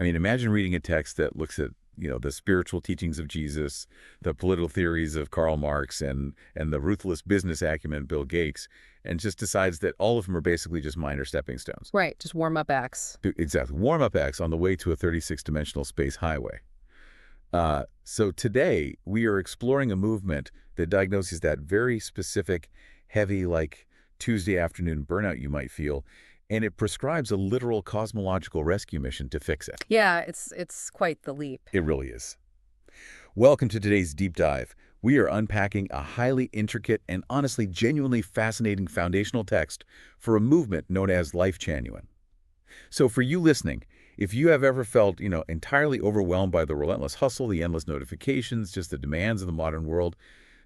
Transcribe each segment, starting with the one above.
I mean, imagine reading a text that looks at, the spiritual teachings of Jesus, the political theories of Karl Marx, and the ruthless business acumen of Bill Gates, and just decides that all of them are basically just minor stepping stones. Right, just warm-up acts. Exactly. Warm-up acts on the way to a 36-dimensional space highway. So today, we are exploring a movement that diagnoses that very specific, heavy, like Tuesday afternoon burnout you might feel, and it prescribes a literal cosmological rescue mission to fix it. Yeah, it's quite the leap. It really is. Welcome to today's deep dive. We are unpacking a highly intricate and honestly genuinely fascinating foundational text for a movement known as Lifechanyuan. So for you listening, if you have ever felt, entirely overwhelmed by the relentless hustle, the endless notifications, just the demands of the modern world,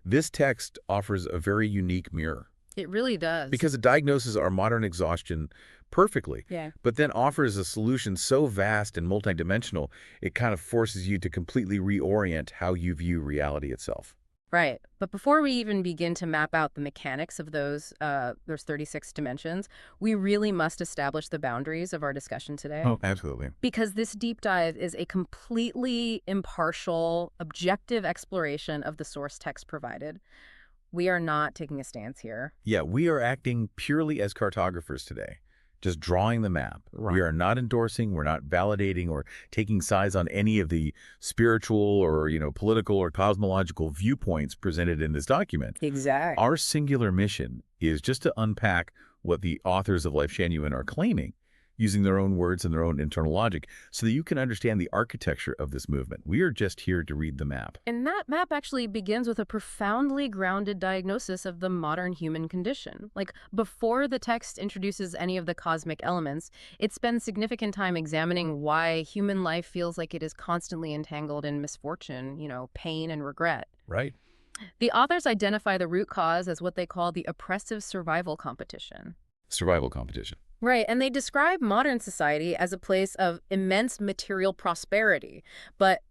this text offers a very unique mirror. It really does. Because it diagnoses our modern exhaustion perfectly, Yeah. but then offers a solution so vast and multidimensional, it kind of forces you to completely reorient how you view reality itself. Right. But before we even begin to map out the mechanics of those 36 dimensions, we really must establish the boundaries of our discussion today. Oh, absolutely. Because this deep dive is a completely impartial, objective exploration of the source text provided. We are not taking a stance here. Yeah, we are acting purely as cartographers today, just drawing the map. Right. We are not endorsing, we're not validating or taking sides on any of the spiritual or, political or cosmological viewpoints presented in this document. Exactly. Our singular mission is just to unpack what the authors of Lifechanyuan are claiming, using their own words and their own internal logic, so that you can understand the architecture of this movement. We are just here to read the map. And that map actually begins with a profoundly grounded diagnosis of the modern human condition. Like, before the text introduces any of the cosmic elements, it spends significant time examining why human life feels like it is constantly entangled in misfortune, pain and regret. Right. The authors identify the root cause as what they call the oppressive survival competition. Survival competition. Right, and they describe modern society as a place of immense material prosperity, but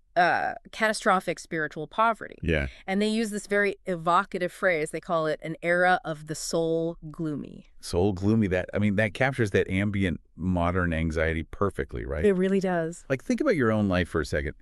catastrophic spiritual poverty. Yeah. And they use this very evocative phrase. They call it an era of the soul gloomy. Soul gloomy, that captures that ambient modern anxiety perfectly, right? It really does. Like, think about your own life for a second.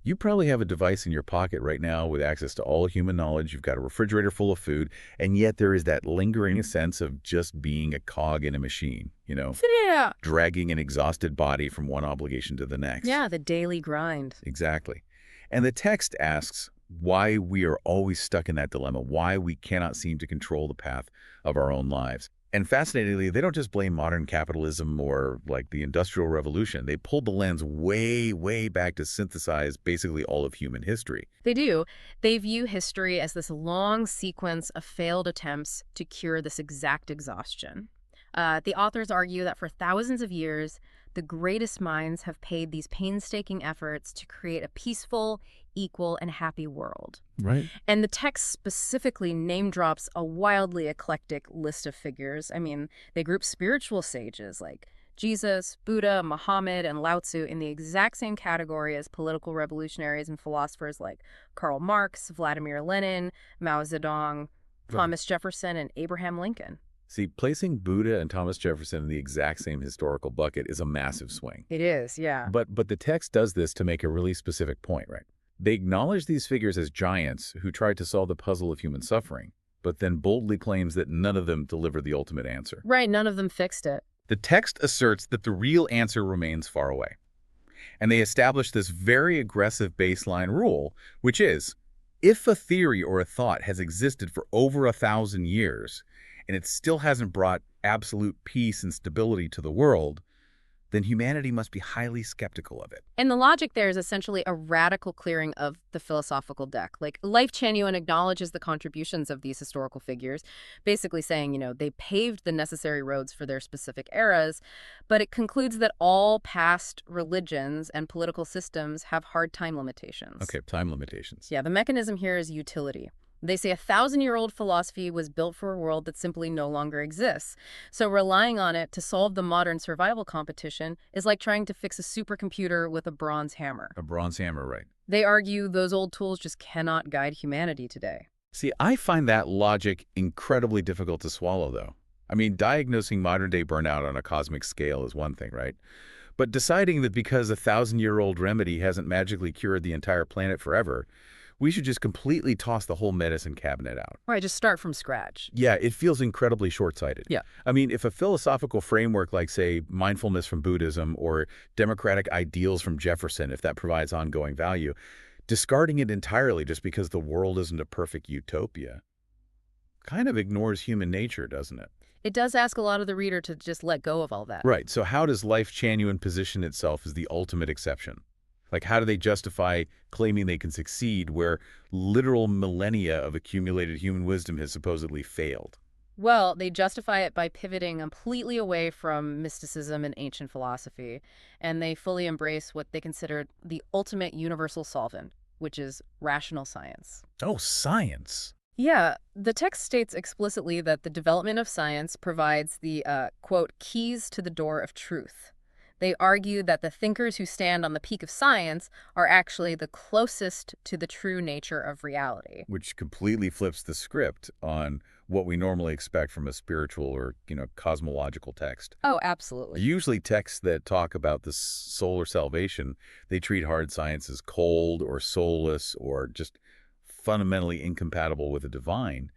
You probably have a device in your pocket right now with access to all human knowledge. You've got a refrigerator full of food, and yet there is that lingering sense of just being a cog in a machine, Yeah. dragging an exhausted body from one obligation to the next. Yeah, the daily grind. Exactly. And the text asks why we are always stuck in that dilemma, why we cannot seem to control the path of our own lives. And fascinatingly, they don't just blame modern capitalism or like the Industrial Revolution. They pulled the lens way, way back to synthesize basically all of human history. They do. They view history as this long sequence of failed attempts to cure this exact exhaustion. The authors argue that for thousands of years, the greatest minds have paid these painstaking efforts to create a peaceful, equal, and happy world. Right. And the text specifically name drops a wildly eclectic list of figures. I mean, they group spiritual sages like Jesus, Buddha, Muhammad, and Lao Tzu in the exact same category as political revolutionaries and philosophers like Karl Marx, Vladimir Lenin, Mao Zedong, Thomas Jefferson, and Abraham Lincoln. See, placing Buddha and Thomas Jefferson in the exact same historical bucket is a massive swing. It is, yeah. But the text does this to make a really specific point, right? They acknowledge these figures as giants who tried to solve the puzzle of human suffering, but then boldly claims that none of them delivered the ultimate answer. Right, none of them fixed it. The text asserts that the real answer remains far away. And they establish this very aggressive baseline rule, which is, if a theory or a thought has existed for over 1,000 years, and it still hasn't brought absolute peace and stability to the world, then humanity must be highly skeptical of it. And the logic there is essentially a radical clearing of the philosophical deck. Like, Lifechanyuan acknowledges the contributions of these historical figures, basically saying, they paved the necessary roads for their specific eras, but it concludes that all past religions and political systems have hard time limitations. Okay, time limitations. Yeah, the mechanism here is utility. They say 1,000-year-old philosophy was built for a world that simply no longer exists. So relying on it to solve the modern survival competition is like trying to fix a supercomputer with a bronze hammer. A bronze hammer, right. They argue those old tools just cannot guide humanity today. See, I find that logic incredibly difficult to swallow, though. I mean, diagnosing modern-day burnout on a cosmic scale is one thing, right? But deciding that because a 1,000-year-old remedy hasn't magically cured the entire planet forever, we should just completely toss the whole medicine cabinet out. Right, just start from scratch. Yeah, it feels incredibly short-sighted. Yeah. I mean, if a philosophical framework like, say, mindfulness from Buddhism or democratic ideals from Jefferson, if that provides ongoing value, discarding it entirely just because the world isn't a perfect utopia kind of ignores human nature, doesn't it? It does ask a lot of the reader to just let go of all that. Right. So how does Lifechanyuan position itself as the ultimate exception? Like, how do they justify claiming they can succeed where literal millennia of accumulated human wisdom has supposedly failed? Well, they justify it by pivoting completely away from mysticism and ancient philosophy, and they fully embrace what they consider the ultimate universal solvent, which is rational science. Oh, science. Yeah, the text states explicitly that the development of science provides the, quote, keys to the door of truth. They argue that the thinkers who stand on the peak of science are actually the closest to the true nature of reality. Which completely flips the script on what we normally expect from a spiritual or, cosmological text. Oh, absolutely. Usually texts that talk about the soul or salvation, they treat hard science as cold or soulless or just fundamentally incompatible with the divine.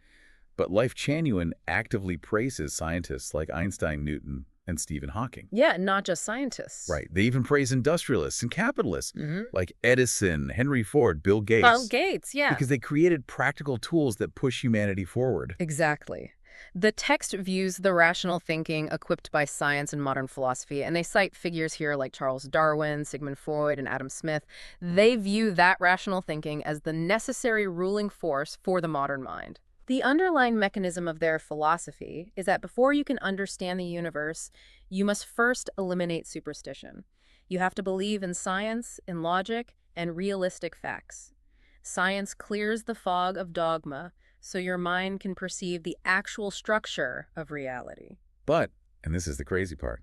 But Lifechanyuan actively praises scientists like Einstein, Newton, and Stephen Hawking. Yeah, not just scientists. Right. They even praise industrialists and capitalists Mm-hmm. like Edison, Henry Ford, Bill Gates. Bill Gates, yeah. Because they created practical tools that push humanity forward. Exactly. The text views the rational thinking equipped by science and modern philosophy, and they cite figures here like Charles Darwin, Sigmund Freud, and Adam Smith. They view that rational thinking as the necessary ruling force for the modern mind. The underlying mechanism of their philosophy is that before you can understand the universe, you must first eliminate superstition. You have to believe in science, in logic, and realistic facts. Science clears the fog of dogma so your mind can perceive the actual structure of reality. But, and this is the crazy part,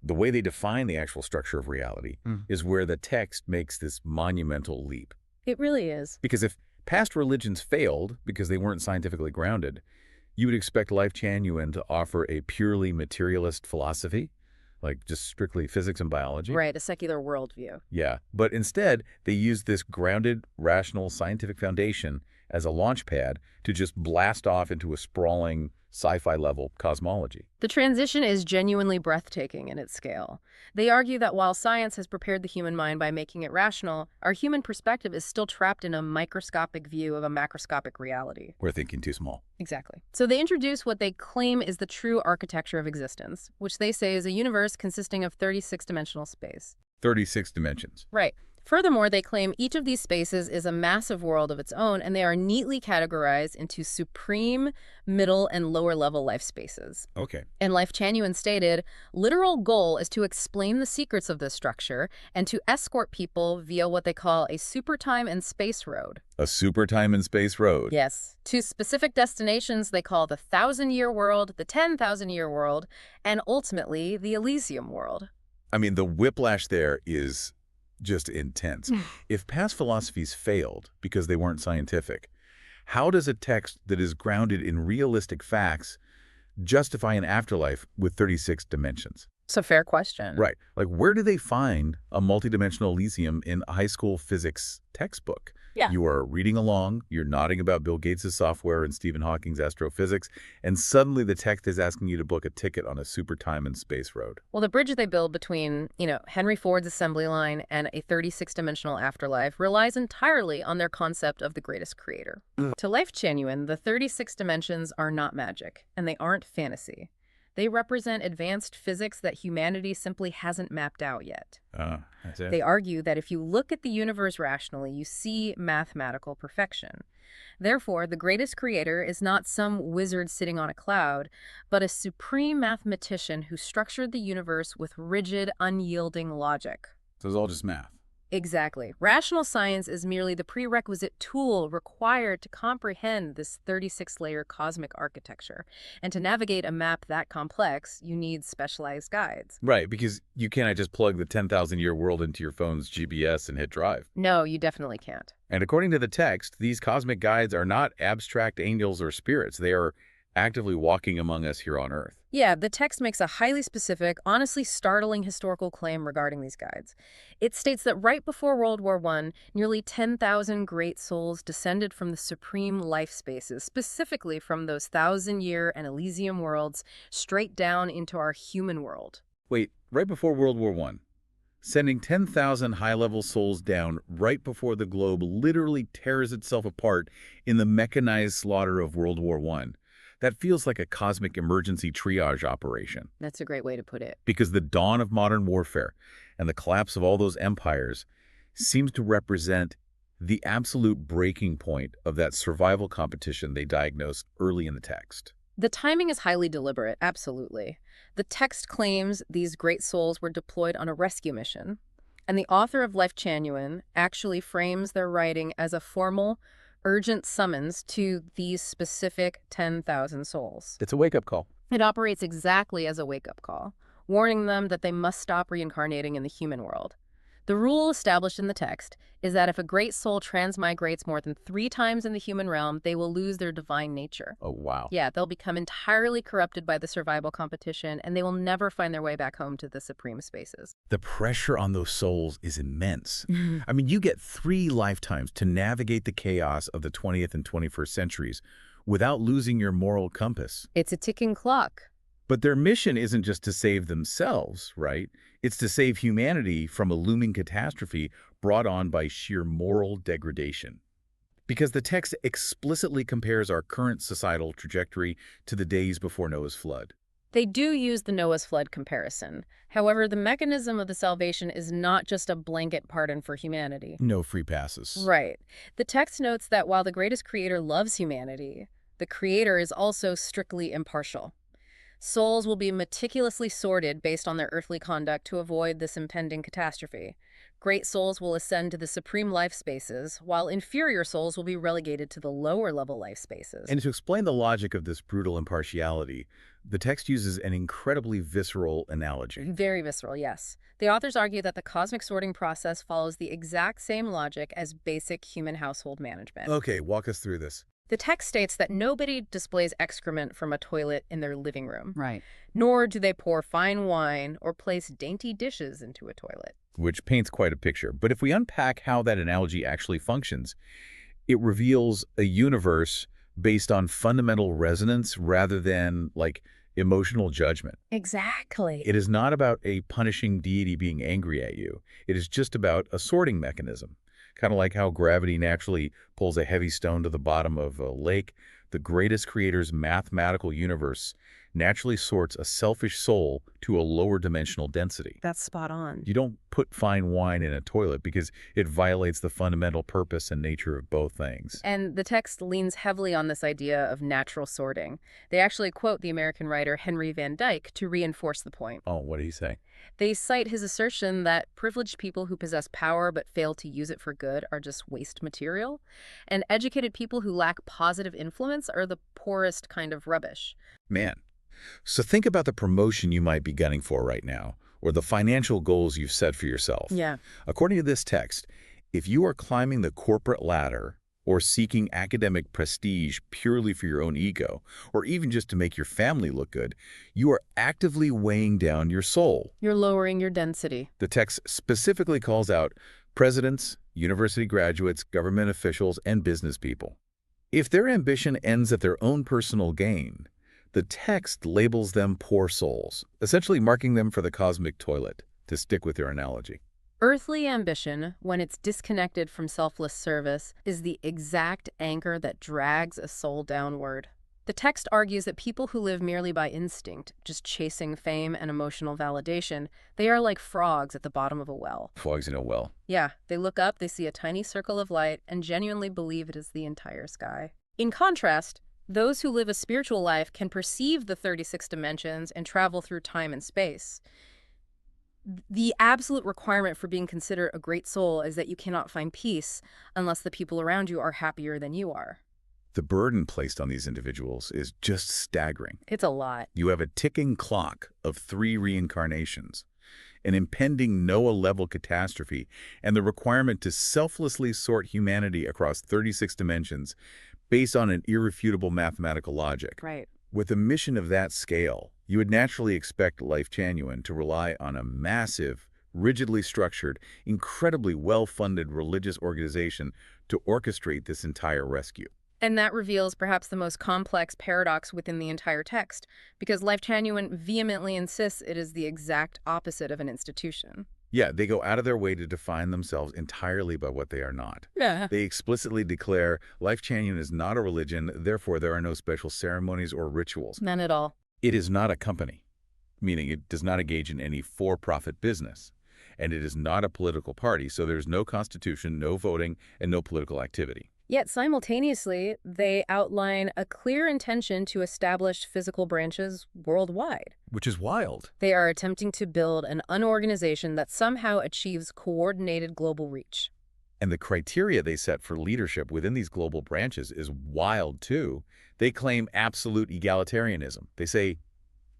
the way they define the actual structure of reality is where the text makes this monumental leap. It really is. Because if past religions failed because they weren't scientifically grounded, you would expect Lifechanyuan to offer a purely materialist philosophy, like just strictly physics and biology. Right, a secular worldview. Yeah, but instead, they use this grounded, rational, scientific foundation as a launch pad to just blast off into a sprawling, sci-fi level cosmology. The transition is genuinely breathtaking in its scale. They argue that while science has prepared the human mind by making it rational, our human perspective is still trapped in a microscopic view of a macroscopic reality. We're thinking too small. Exactly. So they introduce what they claim is the true architecture of existence, which they say is a universe consisting of 36-dimensional space. 36 dimensions. Right. Furthermore, they claim each of these spaces is a massive world of its own, and they are neatly categorized into supreme, middle, and lower-level life spaces. Okay. And Lifechanyuan stated, literal goal is to explain the secrets of this structure and to escort people via what they call a super time and space road. A super time and space road. Yes. To specific destinations they call the 1,000-year world, the 10,000-year world, and ultimately the Elysium world. I mean, the whiplash there is just intense. If past philosophies failed because they weren't scientific, how does a text that is grounded in realistic facts justify an afterlife with 36 dimensions? It's a fair question. Right. Like, where do they find a multidimensional Elysium in a high school physics textbook? Yeah. You are reading along, you're nodding about Bill Gates' software and Stephen Hawking's astrophysics, and suddenly the text is asking you to book a ticket on a super time and space road. Well, the bridge they build between, Henry Ford's assembly line and a 36-dimensional afterlife relies entirely on their concept of the greatest creator. To Lifechanyuan, the 36 dimensions are not magic, and they aren't fantasy. They represent advanced physics that humanity simply hasn't mapped out yet. That's it. They argue that if you look at the universe rationally, you see mathematical perfection. Therefore, the greatest creator is not some wizard sitting on a cloud, but a supreme mathematician who structured the universe with rigid, unyielding logic. So it's all just math. Exactly. Rational science is merely the prerequisite tool required to comprehend this 36-layer cosmic architecture. And to navigate a map that complex, you need specialized guides. Right, because you cannot just plug the 10,000-year world into your phone's GPS and hit drive. No, you definitely can't. And according to the text, these cosmic guides are not abstract angels or spirits. They are actively walking among us here on Earth. Yeah, the text makes a highly specific, honestly startling historical claim regarding these guides. It states that right before World War I, nearly 10,000 great souls descended from the supreme life spaces, specifically from those thousand-year and Elysium worlds, straight down into our human world. Wait, right before World War I, sending 10,000 high-level souls down right before the globe literally tears itself apart in the mechanized slaughter of World War I. That feels like a cosmic emergency triage operation. That's a great way to put it. Because the dawn of modern warfare and the collapse of all those empires seems to represent the absolute breaking point of that survival competition they diagnosed early in the text. The timing is highly deliberate, absolutely. The text claims these great souls were deployed on a rescue mission, and the author of Lifechanyuan actually frames their writing as a formal, urgent summons to these specific 10,000 souls. It's a wake-up call. It operates exactly as a wake-up call, warning them that they must stop reincarnating in the human world. The rule established in the text is that if a great soul transmigrates more than 3 times in the human realm, they will lose their divine nature. Oh, wow. Yeah, they'll become entirely corrupted by the survival competition, and they will never find their way back home to the supreme spaces. The pressure on those souls is immense. I mean, you get 3 lifetimes to navigate the chaos of the 20th and 21st centuries without losing your moral compass. It's a ticking clock. But their mission isn't just to save themselves, right? It's to save humanity from a looming catastrophe brought on by sheer moral degradation. Because the text explicitly compares our current societal trajectory to the days before Noah's flood. They do use the Noah's flood comparison. However, the mechanism of the salvation is not just a blanket pardon for humanity. No free passes. Right. The text notes that while the greatest creator loves humanity, the creator is also strictly impartial. Souls will be meticulously sorted based on their earthly conduct to avoid this impending catastrophe. Great souls will ascend to the supreme life spaces, while inferior souls will be relegated to the lower-level life spaces. And to explain the logic of this brutal impartiality, the text uses an incredibly visceral analogy. Very visceral, yes. The authors argue that the cosmic sorting process follows the exact same logic as basic human household management. Okay, walk us through this. The text states that nobody displays excrement from a toilet in their living room. Right. Nor do they pour fine wine or place dainty dishes into a toilet. Which paints quite a picture. But if we unpack how that analogy actually functions, it reveals a universe based on fundamental resonance rather than, like, emotional judgment. Exactly. It is not about a punishing deity being angry at you. It is just about a sorting mechanism. Kind of like how gravity naturally pulls a heavy stone to the bottom of a lake, the greatest creator's mathematical universe naturally sorts a selfish soul to a lower dimensional density. That's spot on. You don't put fine wine in a toilet because it violates the fundamental purpose and nature of both things. And the text leans heavily on this idea of natural sorting. They actually quote the American writer Henry Van Dyke to reinforce the point. Oh, what did he say? They cite his assertion that privileged people who possess power but fail to use it for good are just waste material, and educated people who lack positive influence are the poorest kind of rubbish. Man. So think about the promotion you might be gunning for right now, or the financial goals you've set for yourself. Yeah. According to this text, if you are climbing the corporate ladder or seeking academic prestige purely for your own ego, or even just to make your family look good, you are actively weighing down your soul. You're lowering your density. The text specifically calls out presidents, university graduates, government officials, and business people. If their ambition ends at their own personal gain, the text labels them poor souls, essentially marking them for the cosmic toilet, to stick with your analogy. Earthly ambition, when it's disconnected from selfless service, is the exact anchor that drags a soul downward. The text argues that people who live merely by instinct, just chasing fame and emotional validation, they are like frogs at the bottom of a well. Frogs in a well. Yeah, they look up, they see a tiny circle of light, and genuinely believe it is the entire sky. In contrast, those who live a spiritual life can perceive the 36 dimensions and travel through time and space. The absolute requirement for being considered a great soul is that you cannot find peace unless the people around you are happier than you are. The burden placed on these individuals is just staggering. It's a lot. You have a ticking clock of 3 reincarnations, an impending Noah-level catastrophe, and the requirement to selflessly sort humanity across 36 dimensions based on an irrefutable mathematical logic. Right. With a mission of that scale, you would naturally expect Lifechanyuan to rely on a massive, rigidly structured, incredibly well-funded religious organization to orchestrate this entire rescue. And that reveals perhaps the most complex paradox within the entire text, because Lifechanyuan vehemently insists it is the exact opposite of an institution. Yeah, they go out of their way to define themselves entirely by what they are not. Yeah. They explicitly declare Lifechanyuan is not a religion, therefore there are no special ceremonies or rituals. None at all. It is not a company, meaning it does not engage in any for-profit business. And it is not a political party, so there's no constitution, no voting, and no political activity. Yet simultaneously, they outline a clear intention to establish physical branches worldwide. Which is wild. They are attempting to build an organization that somehow achieves coordinated global reach. And the criteria they set for leadership within these global branches is wild, too. They claim absolute egalitarianism. They say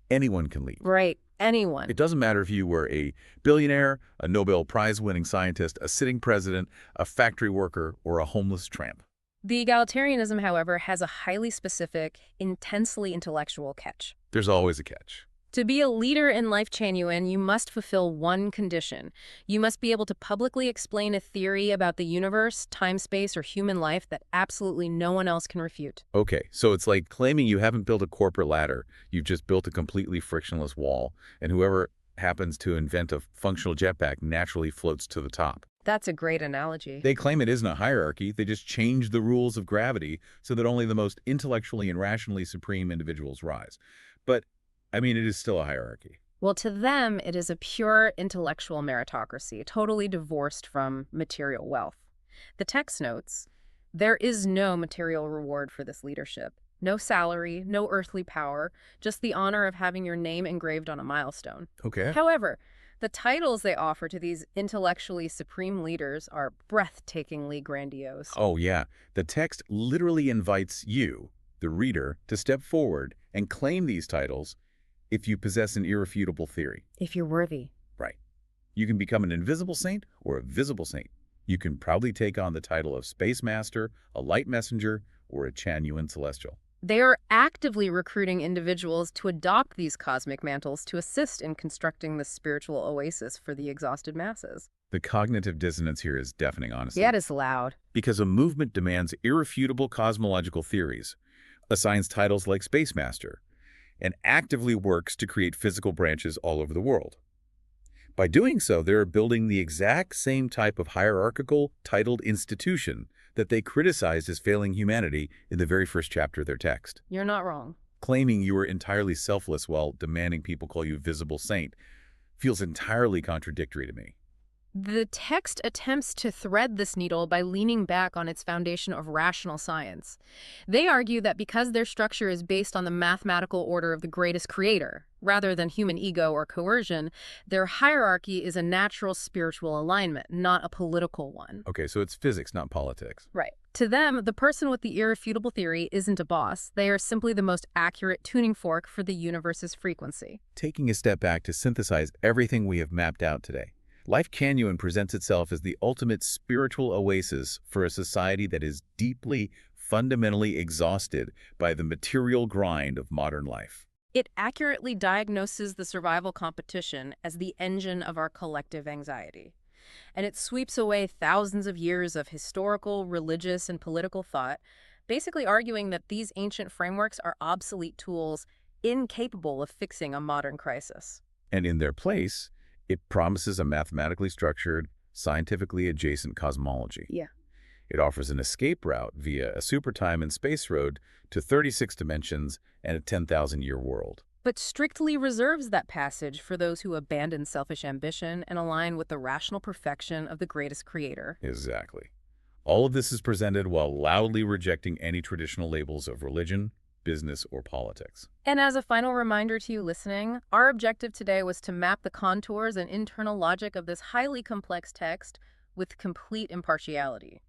anyone can lead. Right. Anyone. It doesn't matter if you were a billionaire, a Nobel Prize-winning scientist, a sitting president, a factory worker, or a homeless tramp. The egalitarianism, however, has a highly specific, intensely intellectual catch. There's always a catch. To be a leader in Lifechanyuan, you must fulfill one condition. You must be able to publicly explain a theory about the universe, time, space, or human life that absolutely no one else can refute. Okay, so it's like claiming you haven't built a corporate ladder, you've just built a completely frictionless wall, and whoever happens to invent a functional jetpack naturally floats to the top. That's a great analogy. They claim it isn't a hierarchy, they just change the rules of gravity so that only the most intellectually and rationally supreme individuals rise. But it is still a hierarchy. Well, to them, it is a pure intellectual meritocracy, totally divorced from material wealth. The text notes, there is no material reward for this leadership. No salary, no earthly power, just the honor of having your name engraved on a milestone. Okay. However, the titles they offer to these intellectually supreme leaders are breathtakingly grandiose. Oh, yeah. The text literally invites you, the reader, to step forward and claim these titles if you possess an irrefutable theory. If you're worthy. Right. You can become an invisible saint or a visible saint. You can proudly take on the title of Space Master, a Light Messenger, or a Chanyuan Celestial. They are actively recruiting individuals to adopt these cosmic mantles to assist in constructing the spiritual oasis for the exhausted masses. The cognitive dissonance here is deafening, honestly. Yeah, it is loud. Because a movement demands irrefutable cosmological theories, assigns titles like Space Master, and actively works to create physical branches all over the world. By doing so, they're building the exact same type of hierarchical, titled institution that they criticized as failing humanity in the very first chapter of their text. You're not wrong. Claiming you were entirely selfless while demanding people call you visible saint feels entirely contradictory to me. The text attempts to thread this needle by leaning back on its foundation of rational science. They argue that because their structure is based on the mathematical order of the greatest creator, rather than human ego or coercion, their hierarchy is a natural spiritual alignment, not a political one. Okay, so it's physics, not politics. Right. To them, the person with the irrefutable theory isn't a boss. They are simply the most accurate tuning fork for the universe's frequency. Taking a step back to synthesize everything we have mapped out today, Lifechanyuan presents itself as the ultimate spiritual oasis for a society that is deeply, fundamentally exhausted by the material grind of modern life. It accurately diagnoses the survival competition as the engine of our collective anxiety. And it sweeps away thousands of years of historical, religious, and political thought, basically arguing that these ancient frameworks are obsolete tools incapable of fixing a modern crisis. And in their place, it promises a mathematically structured, scientifically adjacent cosmology. Yeah. It offers an escape route via a supertime and space road to 36 dimensions and a 10,000-year world. But strictly reserves that passage for those who abandon selfish ambition and align with the rational perfection of the greatest creator. Exactly. All of this is presented while loudly rejecting any traditional labels of religion, business, or politics. And as a final reminder to you listening, our objective today was to map the contours and internal logic of this highly complex text with complete impartiality.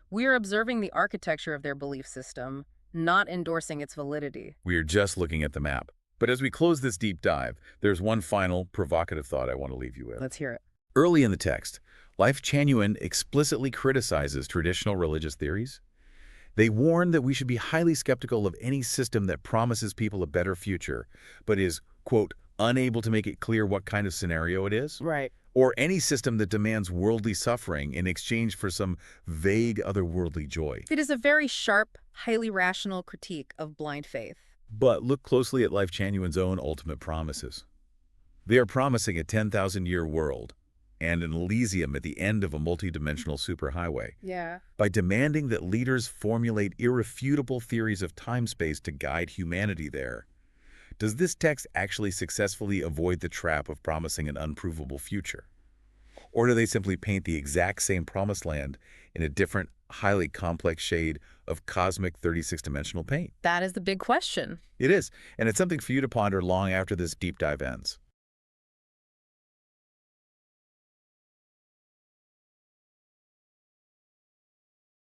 We are observing the architecture of their belief system, not endorsing its validity. We are just looking at the map. But as we close this deep dive, there's one final provocative thought I want to leave you with. Let's hear it. Early in the text, Lifechanyuan explicitly criticizes traditional religious theories. They warn that we should be highly skeptical of any system that promises people a better future, but is, quote, unable to make it clear what kind of scenario it is, Right. or any system that demands worldly suffering in exchange for some vague otherworldly joy. It is a very sharp, highly rational critique of blind faith. But look closely at Lifechanyuan's own ultimate promises. They are promising a 10,000-year world and an Elysium at the end of a multidimensional superhighway Yeah. by demanding that leaders formulate irrefutable theories of time-space to guide humanity there. Does this text actually successfully avoid the trap of promising an unprovable future? Or do they simply paint the exact same promised land in a different, highly complex shade of cosmic 36-dimensional paint? That is the big question. It is, and it's something for you to ponder long after this deep dive ends.